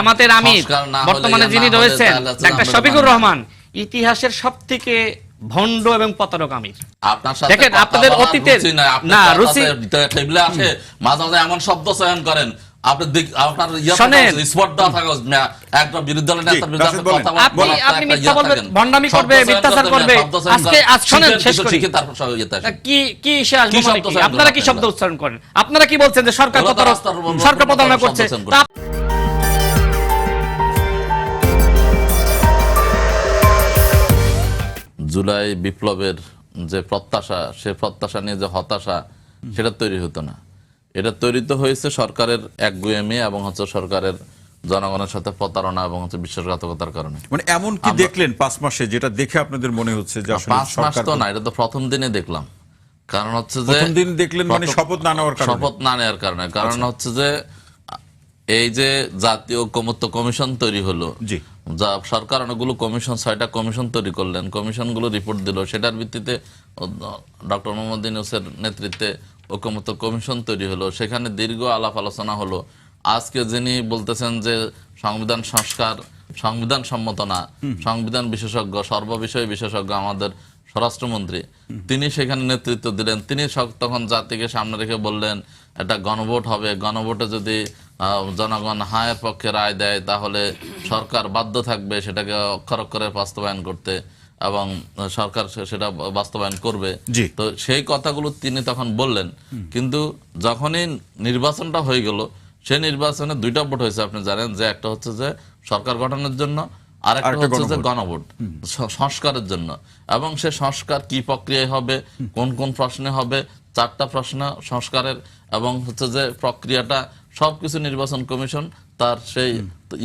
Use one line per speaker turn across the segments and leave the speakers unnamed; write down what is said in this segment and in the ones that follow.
জামাতের আমির বর্তমানে যিনি রয়েছেন ডাক্তার শফিকুর রহমান ইতিহাসের সবথেকে ভণ্ড এবং প্রতারক আমির।
আপনার সাথে
দেখেন আপনাদের অতীতের না রুচি
টেবিলে আসে মাঝে মাঝে এমন শব্দ চয়ন করেন আপনি আপনার স্পর্ধা থাকা একটা বিরোধী দলের নেতার বিরুদ্ধে কথা
বলেন, আপনি মিথ্যা বলবেন, ভণ্ডামি করবে, মিথ্যাচার করবে। আজকে শুনেন, শেষ করি। কি এসে আসবে মানে কি? আপনারা কি শব্দ উচ্চারণ করেন? আপনারা কি বলছেন যে সরকার প্রতারণা করছে?
জুলাই বিপ্লবের যে প্রত্যাশা, সে প্রত্যাশা নিয়ে যে হতাশা, সেটা তৈরি হতো না। এটা তৈরি তো হয়েছে সরকারের একগুঁয়েমি এবং সরকারের জনগণের সাথে প্রতারণা এবং বিশ্বাসঘাতকতার কারণে।
মানে এমন কি দেখলেন 5 মাসে যেটা দেখে আপনাদের মনে হচ্ছে যে আসলে
5 মাস তো না, এটা তো প্রথম দিনে দেখলাম। কারণ হচ্ছে যে
প্রথম দিন দেখলেন মানে শপথ না নেওয়ার
কারণে। কারণ হচ্ছে যে এই যে জাতীয় ঐকমত্য কমিশন তৈরি হলো, যা সরকার অনেকগুলো কমিশন 6টা কমিশন তৈরি করলেন, কমিশনগুলো রিপোর্ট দিল, সেটার ভিত্তিতে ডক্টর মোহাম্মদ ইউনূসের নেতৃত্বে ঐকমত্য কমিশন তৈরি হলো, সেখানে দীর্ঘ আলাপ আলোচনা হলো। আজকে যিনি বলতেছেন যে সংবিধান সংস্কার সংবিধান সম্মত না, সংবিধান বিশেষজ্ঞ, সর্ববিষয়ে বিশেষজ্ঞ আমাদের স্বরাষ্ট্রমন্ত্রী, তিনি সেখানে নেতৃত্ব দিলেন। তিনি তখন জাতিকে সামনে রেখে বললেন একটা গণভোট হবে, গণভোটে যদি জনগণ হায়ের পক্ষে রায় দেয় তাহলে সরকার বাধ্য থাকবে সেটাকে অক্ষর অক্ষরে বাস্তবায়ন করতে এবং সরকার সেটা বাস্তবায়ন করবে। তো সেই কথাগুলো তিনি তখন বললেন। কিন্তু যখনই নির্বাচনটা হয়ে গেল, সেই নির্বাচনে 2টা ভোট হয়েছে আপনি জানেন, যে একটা হচ্ছে যে সরকার গঠনের জন্য, আর একটা হচ্ছে যে গণভোট সংস্কারের জন্য। এবং সে সংস্কার কি প্রক্রিয়ায় হবে, কোন কোন প্রশ্নে হবে, 4টা প্রশ্ন সংস্কারের এবং হচ্ছে যে প্রক্রিয়াটা সবকিছু নির্বাচন কমিশন তার সেই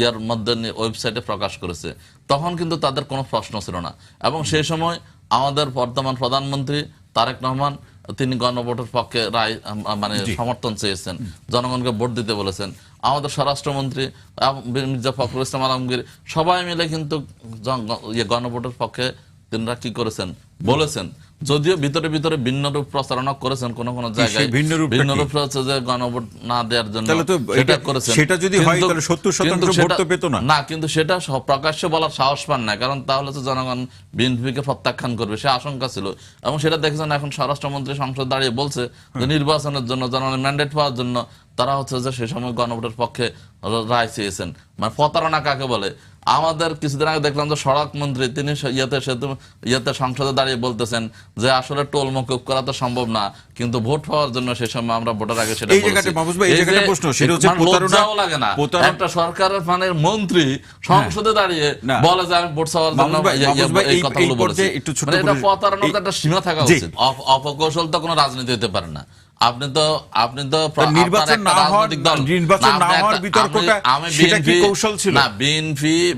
ইয়ার মধ্যে ওয়েবসাইটে প্রকাশ করেছে। তখন কিন্তু তাদের কোনো প্রশ্ন ছিল না। এবং সেই সময় আমাদের বর্তমান প্রধানমন্ত্রী তারেক রহমান তিনি গণভোটের পক্ষে রায় মানে সমর্থন চেয়েছেন, জনগণকে ভোট দিতে বলেছেন। আমাদের স্বরাষ্ট্রমন্ত্রী মির্জা ফখরুল ইসলাম আলমগীর সবাই মিলে কিন্তু গণভোটের পক্ষে তিনরা কি করেছেন বলেছেন। যদিও ভিতরে ভিতরে ভিন্ন রূপ প্রচারণা করেছেন, কোন কোন জায়গায় ভিন্ন রূপ হচ্ছে যে গণভোট না দেওয়ার জন্য সেটা করেছেন।
সেটা যদি হয় তাহলে 70% ভোট তো পেত না।
না, কিন্তু সেটা প্রকাশ্যে বলার সাহস পান না, কারণ তাহলে তো জনগণ বিএনপিকে প্রত্যাখ্যান করবে, সে আশঙ্কা ছিল। এবং সেটা দেখেছেন এখন স্বরাষ্ট্রমন্ত্রী সংসদ দাঁড়িয়ে বলছে যে নির্বাচনের জন্য, জনগণের ম্যান্ডেট পাওয়ার জন্য তারা হচ্ছে যে সে সময় গণভোটের পক্ষে রায় চেয়েছেন। মানে প্রতারণা কাকে বলে? আমাদের কিছুদিন আগে দেখলাম যে সড়ক মন্ত্রী তিনি ইয়েতে সংসদে দাঁড়িয়ে বলতেছেন যে আসলে টোল মকুব করা তো সম্ভব না, কিন্তু ভোট পাওয়ার জন্য সে সময় আমরা ভোটের আগে সেটা লজ্জাও লাগে না একটা সরকারের মানে মন্ত্রী সংসদে দাঁড়িয়ে বলে যে আমি ভোট পাওয়ার জন্য এই কথাগুলো বলেছি। এটা প্রতারণার একটা সীমা থাকা উচিত। অপকৌশল তো কোনো রাজনীতি হতে পারে না। আপনি তো
নির্বাচন না হওয়ার বিতর্কটা সেটা কি কৌশল ছিল
না?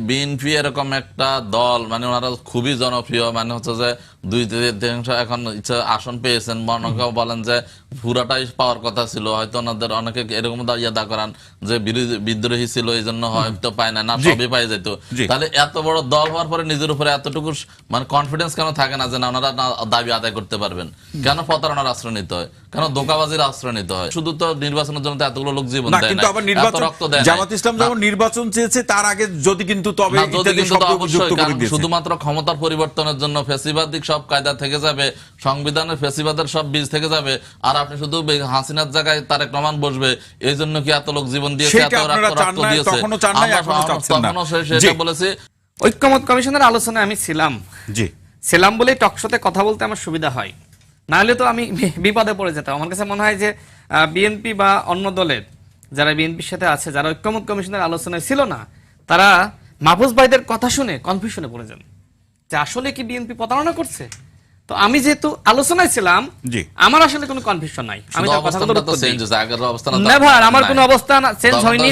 বিএনপি এরকম একটা দল, মানে ওনারা খুবই জনপ্রিয়, মানে হচ্ছে যে 2-3 এখন আসন পেয়েছেন, অনেকেও বলেন যে পুরাটাই পাওয়ার কথা ছিল, হয়তো ওনাদের অনেকে এরকম দাঁড়িয়ে করান যে বিদ্রোহী ছিল এই জন্য হয়তো পায় না, সবই পাই যেত। তাহলে এত বড় দল হওয়ার পরে নিজের উপরে এতটুকু মানে কনফিডেন্স কেন থাকে না যে না ওনারা দাবি আদায় করতে পারবেন? কেন প্রতারণার আশ্রয় নিতে হয়? কেন ধোঁকাবাজির আশ্রয় নিতে হয়? শুধু তো নির্বাচনের জন্য এতগুলো লোক জীবন দেয় না, এত রক্ত দেয় না।
জামাত ইসলাম যখন নির্বাচন চেয়েছে তার আগে যদি কিন্তু তবে
শুধুমাত্র ক্ষমতার পরিবর্তনের জন্য ফ্যাসিবাদিক সব কায়দা থেকে যাবে, সংবিধানের ফ্যাসিবাদের সব বীজ থেকে যাবে, আর আপনি শুধু হাসিনার জায়গায় তারেক রহমান বসবে, এই জন্য কি এত লোক জীবন দিয়েছে, এত রক্ত দিয়েছে? তখনও সেটা বলেছে।
ঐকমত্য কমিশনের আলোচনায় আমি ছিলাম বলেই টকশোতে কথা বলতে আমার সুবিধা হয়, না হলে তো আমি বিপদে পড়ে যেতাম। আমার কাছে মনে হয় যে বিএনপি বা অন্য দলের যারা বিএনপির সাথে আছে, যারা ঐকমত্য কমিশনের আলোচনায় ছিল না, তারা মাহফুজ ভাইদের কথা শুনে কনফিউশনে পড়ে যান যে আসলে কি বিএনপি প্রতারণা করছে। তো আমি যেহেতু আলোচনায় ছিলাম, আমার আসলে কোনো কনফিউশন নাই। আমি তার কথাগুলো নেভার, আমার কোনো অবস্থা চেঞ্জ হয়নি,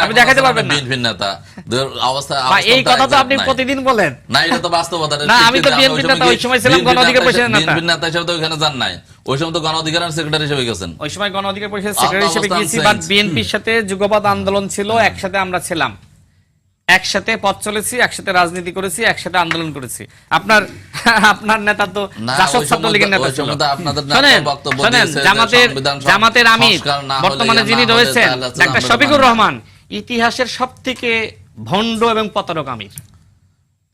আমি দেখাতে পারবেন না এই কথা তো আপনি প্রতিদিন বলেন।
না, এটা তো বাস্তবতা
না, আমি তো বিএনপি নেতা ওই সময় ছিলাম, গণ অধিকার পরিষদের নেতা।
বিএনপি নেতা হিসেবে তো ওখানে যান নাই, ওই সময় তো গণ অধিকার সেক্রেটারি হিসেবে গেছেন।
ওই সময় গণ অধিকার পরিষদের সেক্রেটারি হিসেবে গিয়েছি, বাট বিএনপির সাথে যুগপৎ আন্দোলন ছিল, একসাথে আমরা ছিলাম, একসাথে পথ চলেছি, একসাথে রাজনীতি করেছি, একসাথে আন্দোলন করেছি। আপনার নেতা তো জাসদ ছাত্রলীগের নেতা ছিল। জামাতের আমির বর্তমানে যিনি রয়েছেন ডাক্তার শফিকুর রহমান ইতিহাসের সবথেকে ভণ্ড এবং প্রতারক আমির।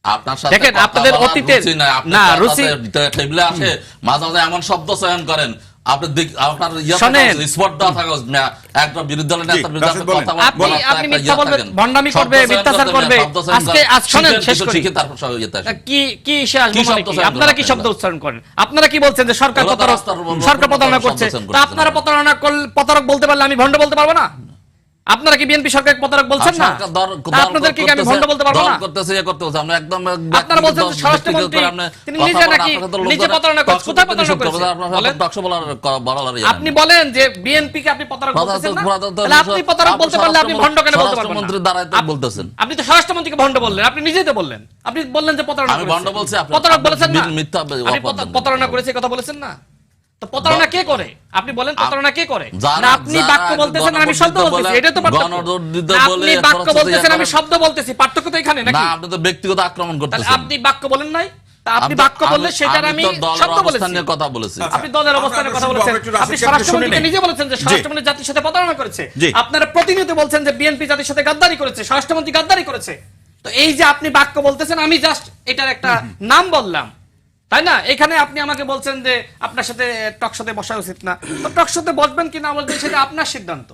আপনার সাথে
দেখেন,
কথা
আপনাদের
বলার
অতীতের
রুচি নাই, আপনি
না,
কথাতে
রুচি-
টেবিলে আসে মাঝে মাঝে এমন শব্দ চয়ন করেন, আপনার আপনার
শোনেন,
স্পট দেওয়া থাকা উচিত। একটা বিরোধী দলের নেতার বিরুদ্ধে
রাশেদ
আপনি
বলেন।
কথা বলার
আপনি
একটা
মিথ্যা
ইয়ে
বলবেন,
থাকেন।
ভণ্ডামি
শব্দ
করবে,
চয়ন
মিথ্যাচার
করতে
করবে।
হবে, শব্দ চয়ন
আজকে
করেন।
আজ শোনেন,
শিখেন,
শেষ
কিছু
করি।
শিখে তারপর সব ইয়েতে আসেন।
কি এসে আসবো
কি
মানে
শব্দ
কি?
চয়ন
আপনারা কি
করেন
শব্দ
আপনারা?
উচ্চারণ করেন? আপনারা কি বলছেন যে সরকার
এগুলো তো
প্রতারক,
রাস্তার
সরকার প্রতারণা
শব্দ
করছে?
উচ্চারণ
তো
করছেন
আপনারা
না।
প্রতারণা করলে, প্রতারক বলতে পারলে আমি ভণ্ড বলতে পারবো না? আপনারা কি বিএনপি সরকার প্রতারক বলছেন না?
সরকার দল
তা আপনাদেরকে কি আমি ভণ্ড বলতে পারবো না?
করতেছে, ইয়ে করতে বলছে। আমরা একদম
আপনারা বলছেন যে স্বরাষ্ট্রমন্ত্রী তিনি নিজে নাকি নিজে প্রতারণা করছে। কোথায় প্রতারণা করছে? বলেন। আপনি বলেন যে বিএনপি কে আপনি প্রতারক বলতেছেন না? তাহলে আপনি প্রতারক বলতে পারলে আপনি ভণ্ড কেন বলতে পারবেন
স্বরাষ্ট্রমন্ত্রীর
না?
দ্বারাই তো বলতেছেন।
আপনি তো স্বরাষ্ট্রমন্ত্রীকে ভণ্ড বললেন, আপনি নিজেই তো বললেন। আপনি বললেন যে প্রতারণা
আমি
করেছে।
ভণ্ড বলছি, আপনি-
প্রতারক
আপনি
বলেছেন না?
মিথ্যা
আপনি
অপবাদ
প্রতারণা
দেন।
করেছে এই কথা বলেছেন না? তো প্রতারণা কে করে? আপনি বলেন প্রতারণা কে করে?
যারা-
না আপনি
যারা
বাক্য বলতেছেন আর আমি শব্দ
গণবর্ধিত
বলতেছি,
বলে-
এটাই তো পার্থক্য।
গণবর্ধিত
না,
বলে
আপনি বাক্য
খরচ
বলতেছেন,
দিয়ে
আমি
করেন।
শব্দ বলতেছি, পার্থক্য তো এখানে
না,
নাকি?
আপনি তো ব্যক্তিগত আক্রমণ
তাহলে
করতেছেন।
আপনি বাক্য বলেন নাই? তা আপনি বাক্য বললে সেটার আমি
তো দলের
শব্দ
অবস্থান
বলেছি।
নিয়ে কথা বলেছি।
আপনি দলের অবস্থানের কথা বলেছেন। আপনি স্বরাষ্ট্রমন্ত্রীকে নিজে বলেছেন যে স্বরাষ্ট্রমন্ত্রী জাতির সাথে প্রতারণা করেছে।
জি।
আপনারা প্রতিনিয়ত বলছেন যে বিএনপি জাতির সাথে গাদ্দারি করেছে, স্বরাষ্ট্রমন্ত্রী গাদ্দারি করেছে। তো এই যে আপনি বাক্য বলতেছেন, আমি জাস্ট এটার একটা নাম বললাম, তাই না? এখানে আপনি আমাকে বলছেন যে আপনার সাথে টকশোতে বসা উচিত না। তো টকশোতে বসবেন কি না বলবেন সেটা আপনার সিদ্ধান্ত।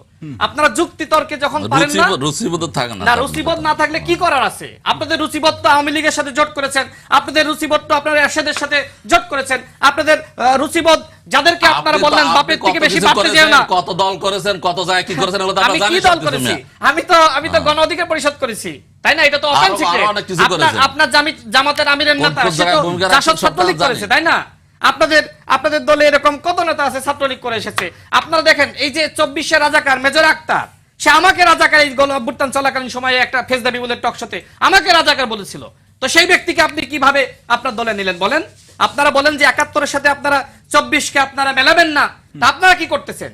আপনারা যুক্তি তর্কে যখন পারেন না,
রুচিবোধ থাকে না।
না রুচিবোধ না থাকলে কি করার আছে? আপনাদের রুচিবোধ তো আওয়ামী লীগের সাথে জোট করেছেন, আপনাদের রুচিবোধ তো আপনারা এরশাদের সাথে জোট করেছেন, আপনাদের রুচিবোধ যাদেরকে আপনারা বললেন বাপের থেকে বেশি বাপতে যেও না।
কত দল করেছেন, কত জায়গায় কি করেছেন, এগুলো তো
আমি
আমরা
কি
জানি
দল
সবকিছু
করেছি?
মিয়া।
আমি তো গণ অধিকার পরিষদ করেছি, তাই না? এটা তো ওপেন
আরো
সিক্রেট।
অনেক কিছু করেছেন।
আপনার জামাতের আমিরের
কোন
নেতা
কোন
সে
জায়গায়
তো
ভূমিকা
জাসদ
রাখছেন সব
ছাত্রলীগ
জানি।
করেছে, তাই না? আপনাদের দলে এরকম কত নেতা আছে ছাত্রলীগ করে এসেছে। আপনারা দেখেন, এই যে 24 রাজাকার মেজর আক্তার, সে আমাকে রাজাকার, এই অভ্যুত্থান চলাকালীন সময়ে একটা ফেজদারি বলে টকশোতে আমাকে রাজাকার বলেছিল। তো সেই ব্যক্তিকে আপনি কিভাবে আপনার দলে নিলেন বলেন? আপনারা বলেন যে 71-এর সাথে আপনারা 24-কে আপনারা মেলাবেন না। তা আপনারা কি করতেছেন?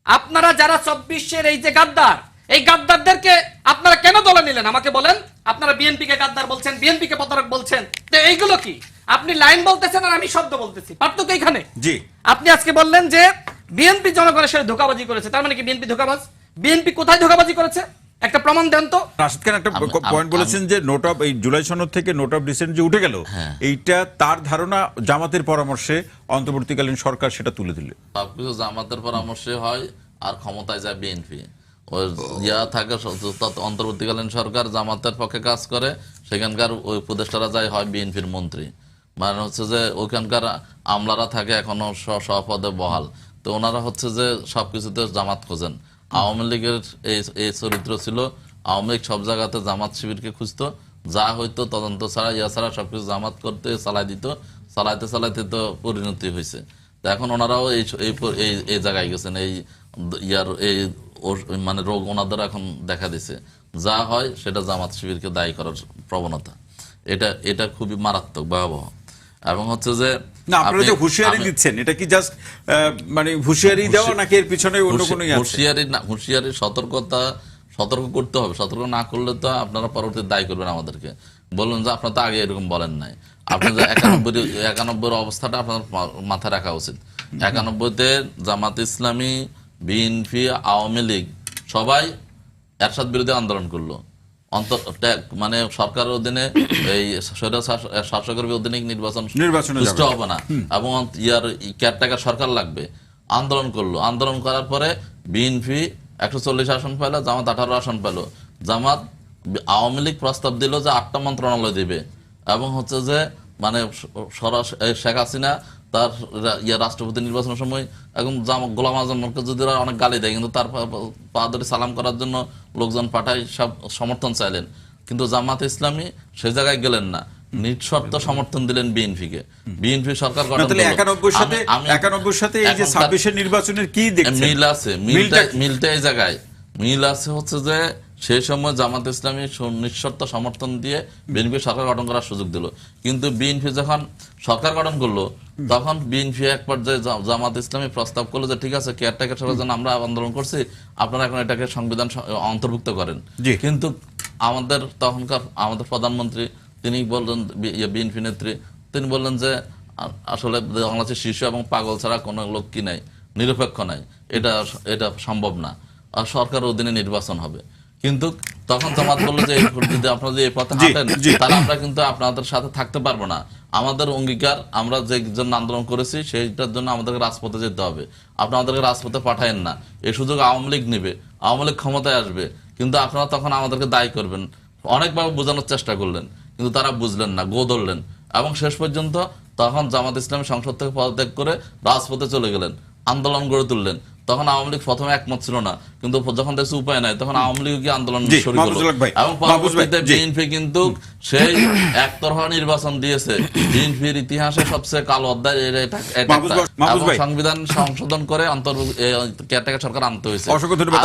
আপনারা যারা 24-এর এই যে গাদ্দার, এই গাদ্দারদেরকে আপনারা কেন দলে নিলেন আমাকে বলেন? আপনারা বিএনপি কে গাদ্দার বলছেন, বিএনপি কে প্রতারক বলছেন। তো এইগুলো কি? আপনি লাইন বলতেছেন আর আমি শব্দ বলতেছি, পার্থক্য এখানে।
জি।
আপনি আজকে বললেন যে বিএনপি জনগণের সাথে ধোঁকাবাজি করেছে, তার মানে কি বিএনপি ধোঁকাবাজ? বিএনপি কোথায় ধোঁকাবাজি করেছে? একটা প্রমাণ দেন তো।
রাশিদ খান একটা পয়েন্ট বলেছেন যে নোট অফ, এই জুলাই সনদ থেকে নোট অফ ডিসেন্ট যে উঠে গেল, এইটা তার ধারণা জামাতের পরামর্শে অন্তর্বর্তীকালীন সরকার সেটা তুলে দিলে।
সবকিছু জামাতের পরামর্শে হয় আর ক্ষমতায় যায় বিএনপি। ওই ইয়া থাকে অন্তর্বর্তীকালীন সরকার জামাতের পক্ষে কাজ করে, সেখানকার ওই উপদেষ্টারা যায় হয় বিএনপির মন্ত্রী। মানে হচ্ছে যে ওখানকার আমলারা থাকে এখনো সপদে বহাল, তো ওনারা হচ্ছে যে সবকিছুতে জামাত খোঁজেন। আওয়ামী লীগের এই চরিত্র ছিল, আওয়ামী লীগ সব জায়গাতে জামাত শিবিরকে খুঁজতো, যা হইতো তদন্ত ছাড়া ইয়া ছাড়া সবকিছু জামাত করতে চালাই দিত, চালাইতে তো পরিণতি হয়েছে। তো এখন ওনারাও এই জায়গায় গেছেন, এই ইয়ার এই মানে রোগ ওনাদের এখন দেখা দিছে, যা হয় সেটা জামাত শিবিরকে দায়ী করার প্রবণতা, এটা খুবই মারাত্মক ভয়াবহ। এবং হচ্ছে যে
না, আপনারা যে হুঁশিয়ারি দিচ্ছেন, এটা কি জাস্ট মানে হুঁশিয়ারি দেওয়া নাকি এর পিছনে অন্য কোনো ইয়ে আছে?
হুঁশিয়ারি সতর্ক করতে হবে। সতর্ক না করলে তো আপনারা পরবর্তী দায়ী করবেন আমাদেরকে, বলুন যে আপনারা তো আগে এরকম বলেন নাই। আপনার যে 91 অবস্থাটা আপনার মাথায় রাখা উচিত। 91-তে জামাত ইসলামী, বিএনপি, আওয়ামী লীগ সবাই এরশাদ বিরোধী আন্দোলন করলো। মানে সরকারের অধীনে এই শাসকের অধীনে নির্বাচন সুষ্ঠু হবে না এবং ইয়ার কেয়ারটেকার সরকার লাগবে, আন্দোলন করলো। আন্দোলন করার পরে বিএনপি 140 আসন পেল, জামাত 18 আসন পেল। জামাত আওয়ামী লীগ প্রস্তাব দিল যে 8টা মন্ত্রণালয় দিবে এবং হচ্ছে যে মানে শেখ হাসিনা তার রাষ্ট্রপতি নির্বাচনের সময় এখন গোলাম আজমকে যদি অনেক গালি দেয়, কিন্তু তার পা ধরে সালাম করার জন্য লোকজন পাঠায়, সব সমর্থন চাইলেন, কিন্তু জামাত ইসলামী সে জায়গায় গেলেন না, নিঃশর্ত সমর্থন দিলেন বিএনপিকে। বিএনপি সরকার গঠন করলো।
91 সাথে এই যে 26-এর নির্বাচনের কি দেখছেন?
মিল আছে, মিলটা এই জায়গায় মিল আছে হচ্ছে যে সেই সময় জামাত ইসলামী নিঃশর্ত সমর্থন দিয়ে বিএনপি সরকার গঠন করার সুযোগ দিল, কিন্তু বিএনপি যখন সরকার গঠন করলো তখন বিএনপি এক পর্যায়ে জামাত ইসলামী প্রস্তাব করলো যে ঠিক আছে, কেয়ারটেকার সরকারের জন্য আমরা আন্দোলন করছি, আপনারা এখন এটাকে সংবিধান অন্তর্ভুক্ত করেন। কিন্তু আমাদের প্রধানমন্ত্রী তিনি বললেন, বিএনপি নেত্রী তিনি বললেন যে আসলে বাংলাদেশের শিশু এবং পাগল ছাড়া কোনো লোক কি নাই, নিরপেক্ষ নাই, এটা সম্ভব না, আর সরকার অধীনে নির্বাচন হবে। কিন্তু তখন জামাত বললো যে যদি আপনারা যে এই পথে হাঁটেন তাহলে আমরা কিন্তু আপনাদের সাথে থাকতে পারবো না, আমাদের অঙ্গীকার আমরা যে জন্য আন্দোলন করেছি সেইটার জন্য আমাদেরকে রাজপথে যেতে হবে, আপনারা আমাদেরকে রাজপথে পাঠায়েন না, এই সুযোগ আওয়ামী লীগ নেবে, আওয়ামী লীগ ক্ষমতায় আসবে, কিন্তু আপনারা তখন আমাদেরকে দায়ী করবেন। অনেকভাবে বোঝানোর চেষ্টা করলেন কিন্তু তারা বুঝলেন না, গো ধরলেন, এবং শেষ পর্যন্ত তখন জামাত ইসলামী সংসদ থেকে পদত্যাগ করে রাজপথে চলে গেলেন, আন্দোলন গড়ে তুললেন। তখন আওয়ামী লীগ প্রথমে একমত ছিল না, কিন্তু যখন দেখছে উপায় নাই তখন আওয়ামী লীগ কি আন্দোলন শুরু করলো, এবং পরবর্তীতে বিএনপি কিন্তু সেই একতরফা নির্বাচন দিয়েছে। বিএনপির ইতিহাসে সবচেয়ে কালো অধ্যায় সংবিধান সংশোধন করে কেয়ারটেকার সরকার আনতে হয়েছে।
অসংখ্য ধন্যবাদ।